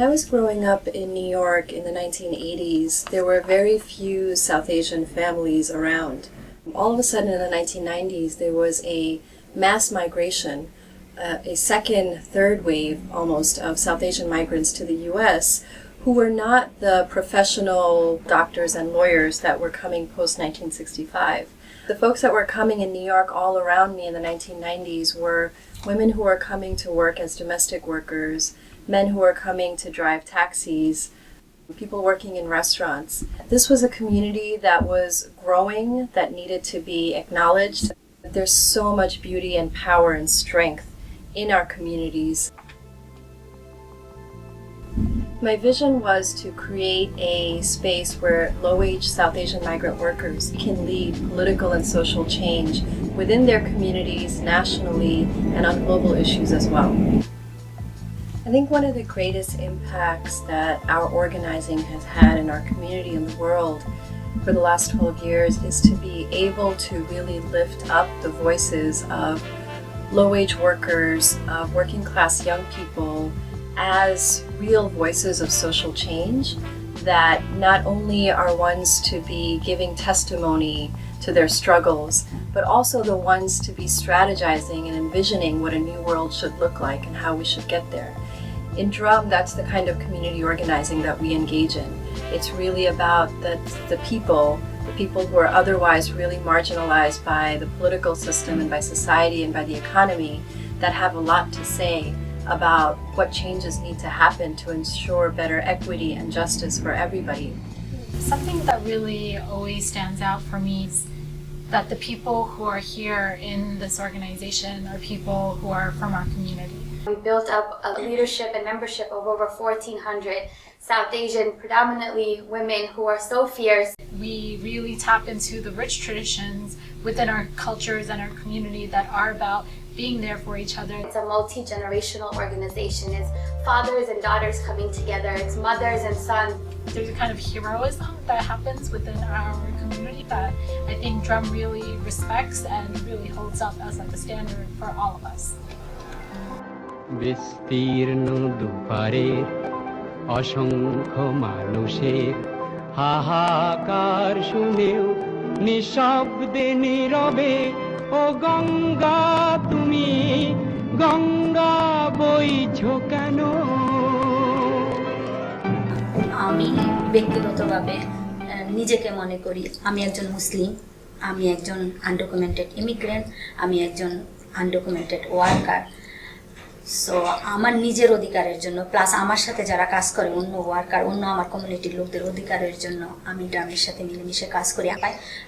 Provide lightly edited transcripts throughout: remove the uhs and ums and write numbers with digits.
I was growing up in New York in the 1980s, there were very few South Asian families around. All of a sudden in the 1990s, there was a mass migration, a second, third wave almost of South Asian migrants to the U.S. who were not the professional doctors and lawyers that were coming post-1965. The folks that were coming in New York all around me in the 1990s were women who were coming to work as domestic workers, men who were coming to drive taxis, people working in restaurants. This was a community that was growing, that needed to be acknowledged. There's so much beauty and power and strength in our communities. My vision was to create a space where low-wage South Asian migrant workers can lead political and social change within their communities, nationally, and on global issues as well. I think one of the greatest impacts that our organizing has had in our community and the world for the last 12 years is to be able to really lift up the voices of low-wage workers, of working-class young people, as real voices of social change that not only are ones to be giving testimony to their struggles, but also the ones to be strategizing and envisioning what a new world should look like and how we should get there. In Drum, that's the kind of community organizing that we engage in. It's really about the people who are otherwise really marginalized by the political system and by society and by the economy, that have a lot to say about what changes need to happen to ensure better equity and justice for everybody. Something that really always stands out for me is that the people who are here in this organization are people who are from our community. We built up a leadership and membership of over 1,400 South Asian, predominantly women, who are so fierce. We really tap into the rich traditions within our cultures and our community that are about being there for each other. It's a multi-generational organization. It's fathers and daughters coming together. It's mothers and sons. There's a kind of heroism that happens within our community that I think Drum really respects and really holds up as like a standard for all of us. বিস্তীর্ণ দুপারের অসংখ্য মানুষের হাহাকার শুনেও নিঃশব্দে নীরবে ও গঙ্গা তুমি গঙ্গা বইছো কেন? আমি ব্যক্তিগতভাবে নিজেকে মনে করি আমি একজন মুসলিম, আমি একজন আনডকুমেন্টেড ইমিগ্রেন্ট, আমি একজন আনডকুমেন্টেড ওয়ার্কার। সো আমার নিজের অধিকারের জন্য প্লাস আমার সাথে যারা কাজ করে অন্য ওয়ার্কার, অন্য আমার কমিউনিটির লোকদের অধিকারের জন্য আমি ড্রামের সাথে মিলেমিশে কাজ করি।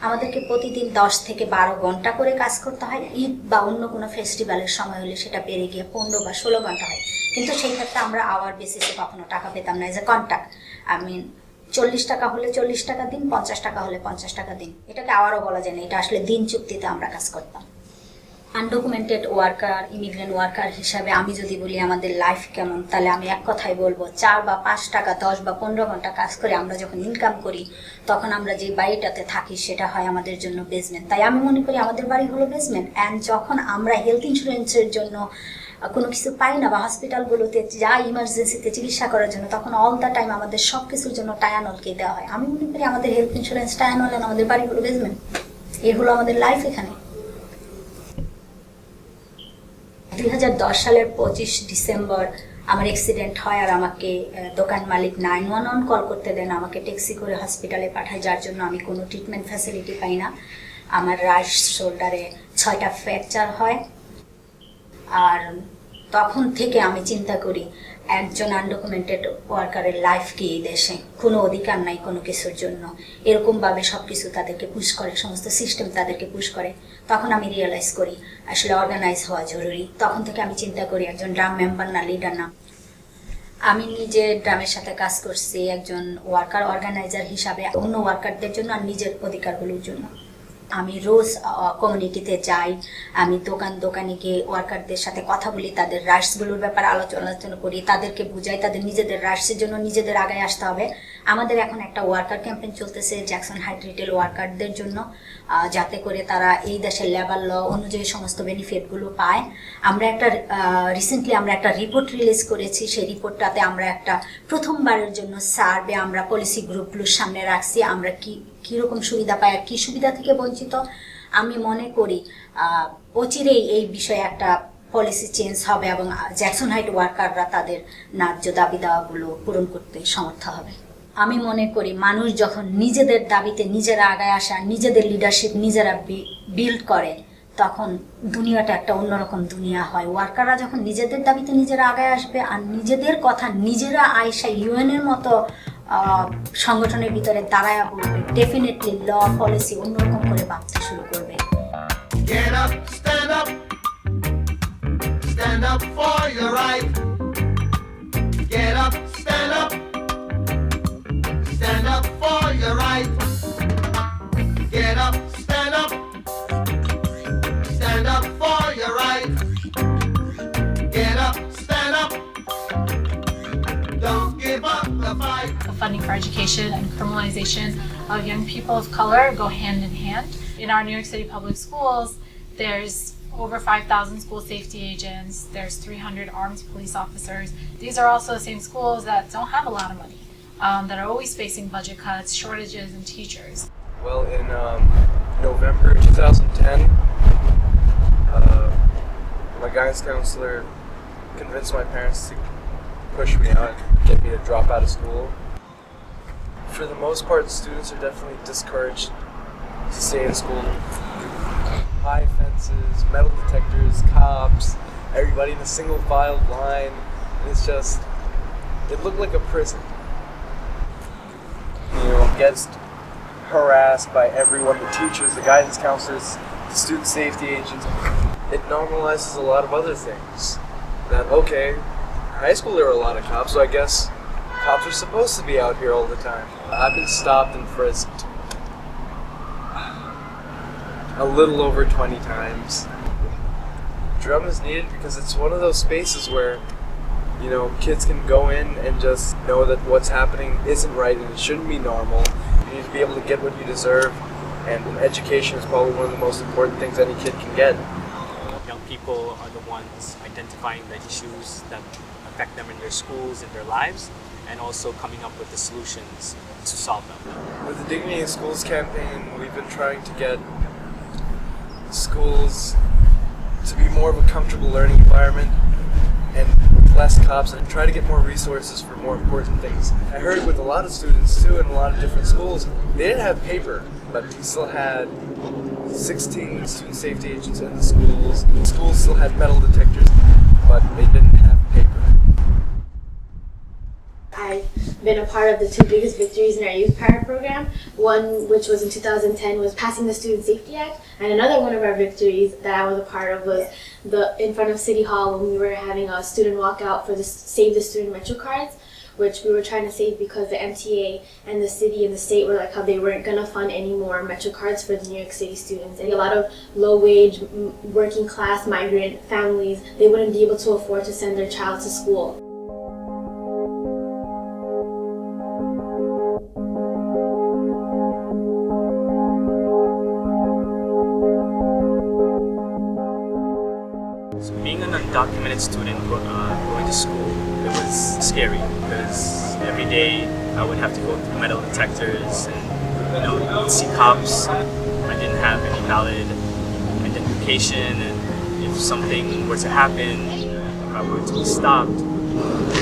আমাদেরকে প্রতিদিন 10 থেকে 12 ঘন্টা করে কাজ করতে হয়। ঈদ বা অন্য কোনো ফেস্টিভ্যালের সময় হলে সেটা বেড়ে গিয়ে 15 বা 16 ঘন্টা হয়, কিন্তু সেই ক্ষেত্রে আমরা আওয়ার বেসিসে কখনো টাকা পেতাম না। এজ এ কন্ট্রাক্ট, আমি 40 টাকা হলে 40 টাকা দিন, 50 টাকা হলে 50 টাকা দিন, এটাকে আওয়ারও বলা যায় না, এটা আসলে দিন চুক্তিতে আমরা কাজ করতাম। আনডকুমেন্টেড ওয়ার্কার, ইমিগ্রেন্ট ওয়ার্কার হিসাবে আমি যদি বলি আমাদের লাইফ কেমন, তাহলে আমি এক কথাই বলবো 4 বা 5 টাকা 10 বা 15 ঘন্টা কাজ করে আমরা যখন ইনকাম করি, তখন আমরা যে বাড়িটাতে থাকি সেটা হয় আমাদের জন্য বেসমেন্ট। তাই আমি মনে করি আমাদের বাড়ি হলো বেসমেন্ট। অ্যান্ড যখন আমরা হেলথ ইন্স্যুরেন্সের জন্য কোনো কিছু পাই না বা হসপিটালগুলোতে যা ইমার্জেন্সিতে চিকিৎসা করার জন্য, তখন অল দ্য টাইম আমাদের সব কিছুর জন্য টায়ানলকে দেওয়া হয়। আমি মনে করি আমাদের হেলথ ইন্স্যুরেন্স টায়ানল, আমাদের বাড়ি হলো বেসমেন্ট। এ হলো আমাদের লাইফ এখানে। 2010 সালের 25 ডিসেম্বর আমার অ্যাক্সিডেন্ট হয়, আর আমাকে দোকান মালিক 911 কল করতে দেন, আমাকে ট্যাক্সি করে হসপিটালে পাঠায়, যার জন্য আমি কোনো ট্রিটমেন্ট ফ্যাসিলিটি পাই না। আমার রাইট শোল্ডারে 6টা ফ্র্যাকচার হয়। আর তখন থেকে আমি চিন্তা করি একজন আনডকুমেন্টেড ওয়ার্কারের লাইফ কি এই দেশে, কোনো অধিকার নাই কোনো কিছুর জন্য, এরকমভাবে সব কিছু তাদেরকে পুশ করে, সমস্ত সিস্টেম তাদেরকে পুশ করে। তখন আমি রিয়েলাইজ করি আসলে অর্গানাইজ হওয়া জরুরি। তখন থেকে আমি চিন্তা করি একজন ড্রাম মেম্বার না লিডার না, আমি নিজে ড্রামের সাথে কাজ করছি একজন ওয়ার্কার অর্গানাইজার হিসাবে, অন্য ওয়ার্কারদের জন্য আর নিজের অধিকারগুলোর জন্য। আমি রোজ কমিউনিটিতে যাই, আমি দোকানে গিয়ে ওয়ার্কারদের সাথে কথা বলি, তাদের রাইটসগুলোর ব্যাপারে আলোচনা করি, তাদেরকে বুঝাই তাদের নিজেদের রাইটসের জন্য নিজেদের আগায় আসতে হবে। আমাদের এখন একটা ওয়ার্কার ক্যাম্পেইন চলতেছে জ্যাকসন হাইট রিটেল ওয়ার্কারদের জন্য, যাতে করে তারা এই দেশের লেবার ল অনুযায়ী সমস্ত বেনিফিটগুলো পায়। আমরা রিসেন্টলি আমরা একটা রিপোর্ট রিলিজ করেছি। সেই রিপোর্টটাতে আমরা একটা প্রথমবারের জন্য সার্ভে আমরা পলিসি গ্রুপগুলোর সামনে রাখছি, আমরা কীরকম সুবিধা পাই আর কী সুবিধা থেকে বঞ্চিত। আমি মনে করি অচিরেই এই বিষয়ে একটা পলিসি চেঞ্জ হবে এবং জ্যাকসন হাইট ওয়ার্কাররা তাদের ন্যায্য দাবি দাওয়াগুলো পূরণ করতে সমর্থ হবে। আমি মনে করি মানুষ যখন নিজেদের দাবিতে নিজেরা আগায় আসা, নিজেদের লিডারশিপ নিজেরা বিল্ড করে, তখন দুনিয়াটা একটা অন্যরকম দুনিয়া হয়। ওয়ার্কাররা যখন নিজেদের দাবিতে নিজেরা আগায় আসবে আর নিজেদের কথা নিজেরা আইসা ইউএনের মতো সংগঠনের ভিতরে দাঁড়ায় বলবে, ডেফিনেটলি ল পলিসি অন্যরকম করে ভাবতে শুরু করবে। Get up, stand up for your right. Get up, stand up for your right. Get up, stand up for your right. Get up, stand up, don't give up the fight. The funding for education and criminalization of young people of color go hand in hand. In our New York City public schools, there's over 5,000 school safety agents, there's 300 armed police officers. These are also the same schools that don't have a lot of money, that are always facing budget cuts, shortages in teachers. Well, in November 2010, my guidance counselor convinced my parents to push me out, get me to drop out of school. For the most part, students are definitely discouraged to stay in school. High fences, metal detectors, cops, everybody in a single file line, and it looked like a prison. Gets harassed by everyone, the teachers, the guidance counselors, the student safety agents. It normalizes a lot of other things. That, okay, high school there were a lot of cops, so I guess cops are supposed to be out here all the time. I've been stopped and frisked a little over 20 times. Drum is needed because it's one of those spaces where, kids can go in and just know that what's happening isn't right and it shouldn't be normal. You need to be able to get what you deserve, and education is probably one of the most important things any kid can get. Young people are the ones identifying the issues that affect them in their schools, in their lives, and also coming up with the solutions to solve them. With the Dignity in Schools campaign, we've been trying to get schools to be more of a comfortable learning environment and with less cops, and try to get more resources for more important things. I heard with a lot of students too in a lot of different schools, they didn't have paper, but we still had 16 student safety agents in the schools. The schools still had metal detectors, but they didn't have paper. I've been a part of the two biggest victories in our youth power program. One, which was in 2010, was passing the Student Safety Act, and another one of our victories that I was a part of was in front of City Hall when we were having a student walkout for the Save the Student Metro cards, which we were trying to save because the MTA and the city and the state were like how they weren't going to fund any more Metro cards for the New York City students. And a lot of low-wage, working-class migrant families, they wouldn't be able to afford to send their child to school. Being an undocumented student going to school, it was scary because every day I would have to go through metal detectors and see cops. I didn't have any valid identification, and if something were to happen, if I were to be stopped,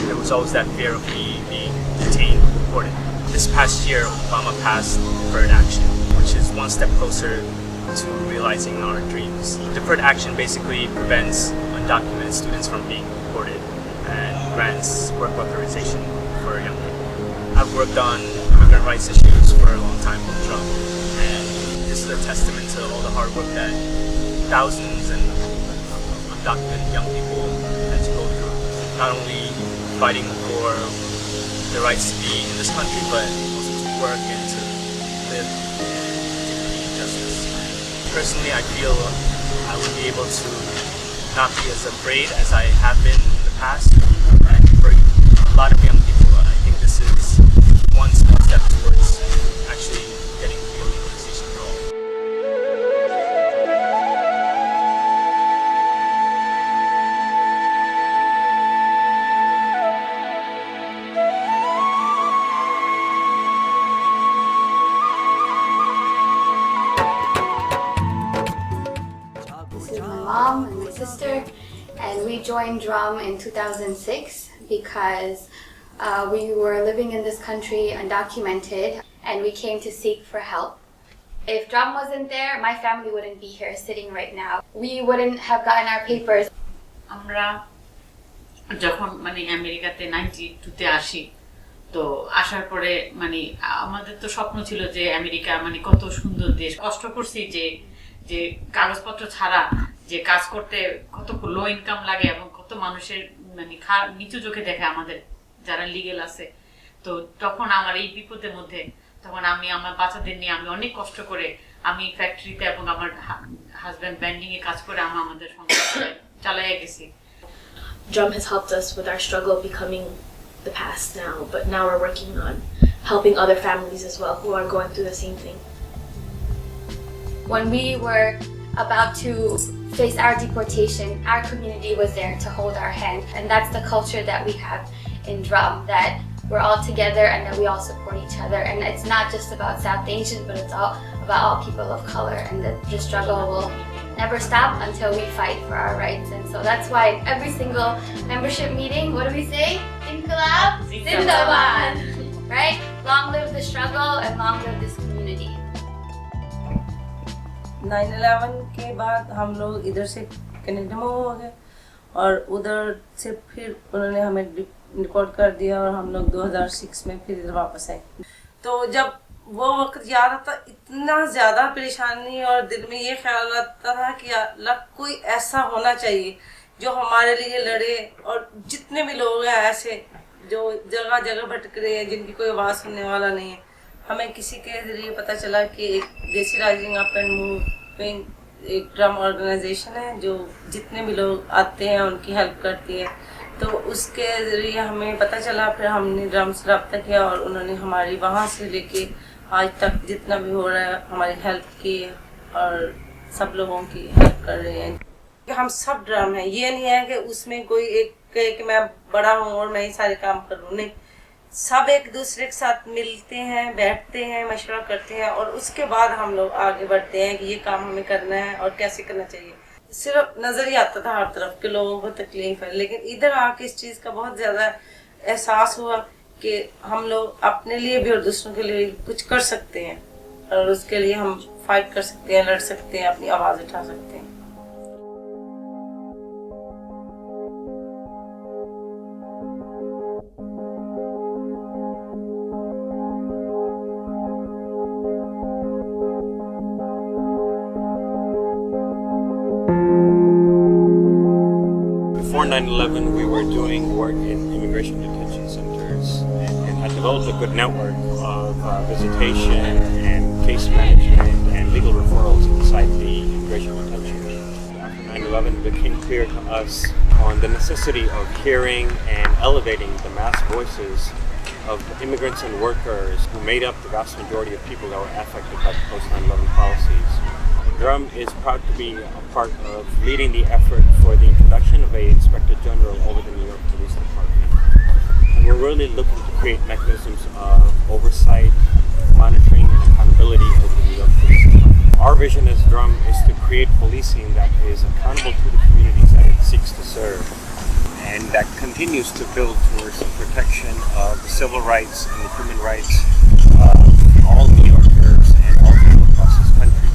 there was always that fear of me being detained, deported. This past year, Obama passed deferred action, which is one step closer to realizing our dreams. Deferred action basically prevents undocumented students from being deported and grants work authorization for young people. I've worked on immigrant rights issues for a long time with Trump, and this is a testament to all the hard work that thousands and undocumented young people had to go through. Not only fighting for their rights to be in this country, but also to work and to live dignity and justice. Personally, I feel I would be able to not be as afraid as I have been in the past. And for a lot of young people, I think this is one step step towards actually getting real legalization for all. This is my mom and my sister, and we joined Drum in 2006 because we were living in this country undocumented, and we came to seek for help. If Drum wasn't there, my family wouldn't be here sitting right now. We wouldn't have gotten our papers. আমরা যখন মানে আমেরিকাতে 92-তে আসি, তো আসার পরে মানে আমাদের তো স্বপ্ন ছিল যে আমেরিকা মানে কত সুন্দর দেশ, কষ্ট করছি যে যে কাগজপত্র ছাড়া যে কাজ করতে কত লো ইনকাম লাগে এবং কত মানুষের মানে নিচু চোখে দেখে আমাদের যারা লিগেল আছে। তো তখন আমার এই বিপদের মধ্যে তখন আমি আমার বাচ্চাদের নিয়ে আমি অনেক কষ্ট করে আমি ফ্যাক্টরিতে এবং আমার হাজব্যান্ড ব্যান্ডিং এ কাজ করে আমাদের সংসার চালাইয়া গেছি। Drum has helped us with our struggle becoming the past now, but now we're working on helping other families as well who are going through the same thing. When we were about to face our deportation, our community was there to hold our hand, and that's the culture that we have in Drum, that we're all together and that we all support each other. And it's not just about South Asians, but it's all about all people of color, and that the struggle will never stop until we fight for our rights. And so that's why every single membership meeting, what do we say? Inqilab Zindabad, right? Long live the struggle and long live this community. 9/11 के बाद हम लोग इधर से Canada में हो गए और उधर से फिर उन्होंने हमें डिपोर्ट कर दिया और हम लोग 2006 में फिर इधर वापस आए। तो जब वो वक्त याद आता, इतना ज़्यादा परेशानी और दिल में ये ख्याल आता था कि अल्लाह कोई ऐसा होना चाहिए जो हमारे लिए लड़े, और जितने भी लोग हैं ऐसे जो जगह जगह भटक रहे हैं, जिनकी कोई आवाज़ सुनने वाला नहीं है। हमें किसी के जरिए पता चला कि एक देसी राइजिंग अप एंड मूविंग एक ड्रम ऑर्गेनाइजेशन है जो जितने भी लोग आते हैं उनकी हेल्प करती है। तो उसके जरिए हमें पता चला, फिर हमने ड्रम से रब्ता किया और उन्होंने हमारी वहाँ से लेके आज तक जितना भी हो रहा है हमारी हेल्प की और सब लोगों की हेल्प कर रहे हैं। हम सब ड्रम हैं, ये नहीं है कि उसमें कोई एक कहे कि मैं बड़ा हूँ और मैं ही सारे काम करूँ, नहीं। सब एक दूसरे के साथ मिलते हैं, बैठते हैं, मशवरा करते हैं और उसके बाद हम लोग आगे बढ़ते हैं कि ये काम हमें करना है और कैसे करना चाहिए। सिर्फ नज़र ही आता था हर तरफ के लोगों को तकलीफ है, लेकिन इधर आके इस चीज़ का बहुत ज़्यादा एहसास हुआ कि हम लोग अपने लिए भी और दूसरों के लिए कुछ कर सकते हैं और उसके लिए हम फाइट कर सकते हैं, लड़ सकते हैं, अपनी आवाज़ उठा सकते हैं। Before 9/11, we were doing work in immigration detention centers and had developed a good network of visitation and case management and legal referrals inside the immigration detention. After 9/11, it became clear to us on the necessity of hearing and elevating the mass voices of immigrants and workers who made up the vast majority of people that were affected by the post-9/11 policies. Drum is proud to be a part of leading the effort for the introduction of an Inspector General over the New York Police Department. And we're really looking to create mechanisms of oversight, monitoring, and accountability over the New York Police Department. Our vision as Drum is to create policing that is accountable to the communities that it seeks to serve, and that continues to build towards the protection of the civil rights and the human rights of all New Yorkers and all people across this country.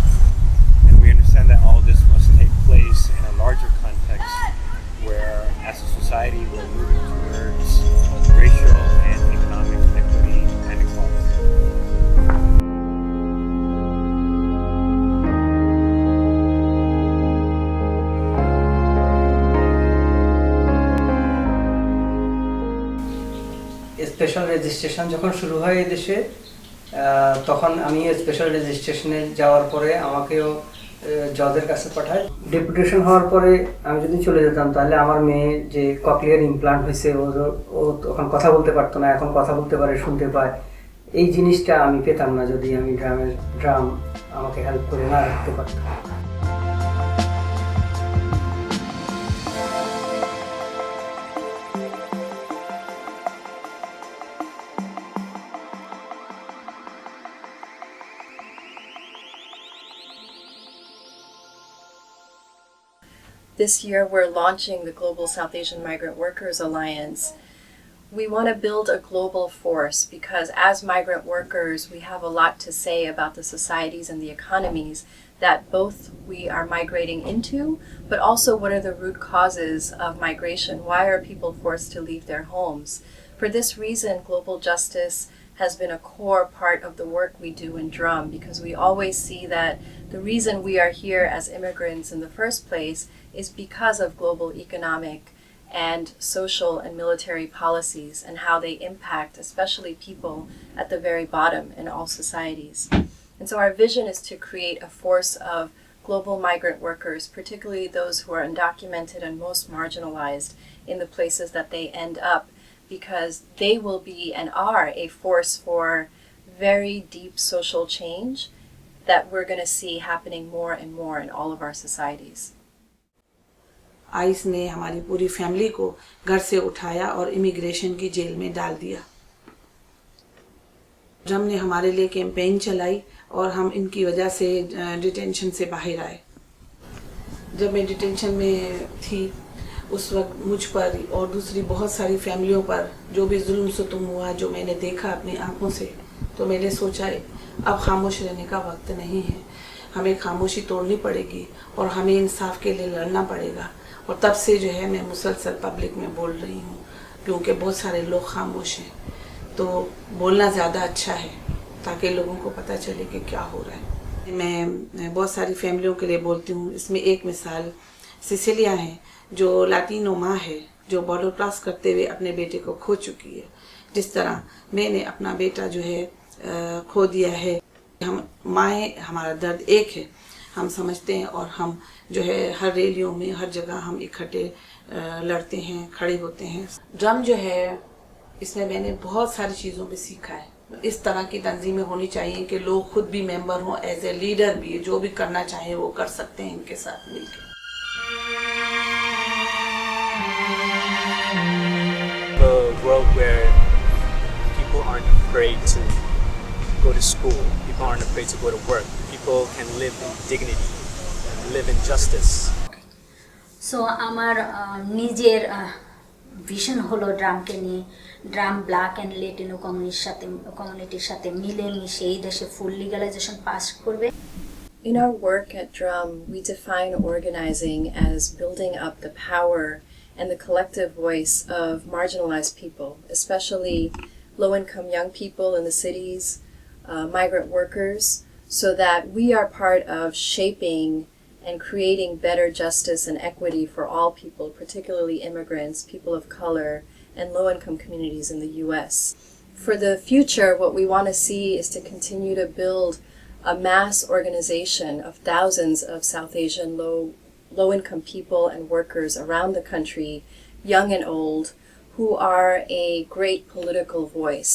We understand that all this must take place in a larger context where, as a society, we're moving towards racial and economic equity and equality. Special registration যখন শুরু হয় এই দেশে, তখন আমি special রেজিস্ট্রেশনে যাওয়ার পরে আমাকেও জজের কাছে পাঠায়। ডেপুটেশন হওয়ার পরে আমি যদি চলে যেতাম তাহলে আমার মেয়ে যে ককলিয়ার ইমপ্লান্ট হয়েছে ও তখন কথা বলতে পারতো না, এখন কথা বলতে পারে, শুনতে পায়। এই জিনিসটা আমি পেতাম না যদি আমি ড্রাম আমাকে হেল্প করে না রাখতে পারতাম। This year we're launching the Global South Asian Migrant Workers Alliance. We want to build a global force because as migrant workers we have a lot to say about the societies and the economies that both we are migrating into, but also what are the root causes of migration? Why are people forced to leave their homes? For this reason, global justice has been a core part of the work we do in Drum because we always see that the reason we are here as immigrants in the first place is because of global economic and social and military policies and how they impact especially people at the very bottom in all societies. And so our vision is to create a force of global migrant workers, particularly those who are undocumented and most marginalized in the places that they end up, because they will be and are a force for very deep social change that we're going to see happening more and more in all of our societies. Ice ने हमारी पूरी family को घर से उठाया और immigration की jail में डाल दिया। ड्रम ने हमारे लिए कैंपेन चलाई और हम इनकी वजह से डिटेंशन से बाहर आए। जब मैं डिटेंशन में थी उस वक्त मुझ पर और दूसरी बहुत सारी फैमिलियों पर जो भी जुल्म सितम हुआ, जो मैंने देखा अपनी आंखों से, तो मैंने सोचा अब खामोश रहने का वक्त नहीं है, हमें खामोशी तोड़नी पड़ेगी और हमें इंसाफ के लिए लड़ना पड़ेगा। और तब से जो है मैं मुसलसल पब्लिक में बोल रही हूँ क्योंकि बहुत सारे लोग खामोश हैं, तो बोलना ज़्यादा अच्छा है ताकि लोगों को पता चले कि क्या हो रहा है। मैं बहुत सारी फैमिलियों के लिए बोलती हूँ। इसमें एक मिसाल सिसिलिया है जो लातिनो माँ है, जो बॉर्डर क्रॉस करते हुए अपने बेटे को खो चुकी है। जिस तरह मैंने अपना बेटा जो है खो दिया है, हम माएँ हमारा दर्द एक है, हम समझते हैं और हम जो है हर रैलियों में हर जगह हम इकट्ठे लड़ते हैं, खड़े होते हैं। ड्रम जो है इसमें मैंने बहुत सारी चीज़ों पे सीखा है। इस तरह की तंजीमें होनी चाहिए कि लोग खुद भी मेंबर हों, एज ए लीडर भी जो भी करना चाहें वो कर सकते हैं इनके साथ मिलकर। A world where people aren't afraid to go to school, people aren't afraid to go to work, people can live in dignity, live in justice. So আমার নিজের ভিশন হলো ড্রামকে নিয়ে, ড্রাম ব্ল্যাক অ্যান্ড ল্যাটিনো কমিউনিটির সাথে মিলে মিশে এই দেশে ফুল লিগালাইজেশন পাস করবে। In our work at Drum, we define organizing as building up the power and the collective voice of marginalized people, especially low-income young people in the cities, migrant workers, so that we are part of shaping and creating better justice and equity for all people, particularly immigrants, people of color, and low-income communities in the U.S. For the future, what we want to see is to continue to build a mass organization of thousands of South Asian low-income people and workers around the country, young and old, who are a great political voice,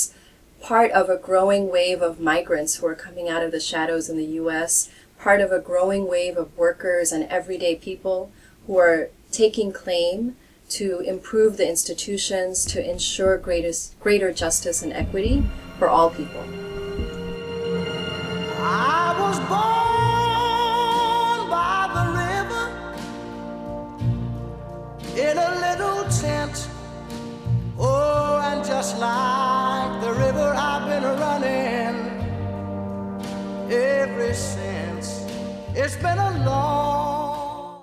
part of a growing wave of migrants who are coming out of the shadows in the U.S., part of a growing wave of workers and everyday people who are taking claim to improve the institutions to ensure greater justice and equity for all people. I was born by the river in a little tent. Oh, and just like the river I've been running ever since. It's been a long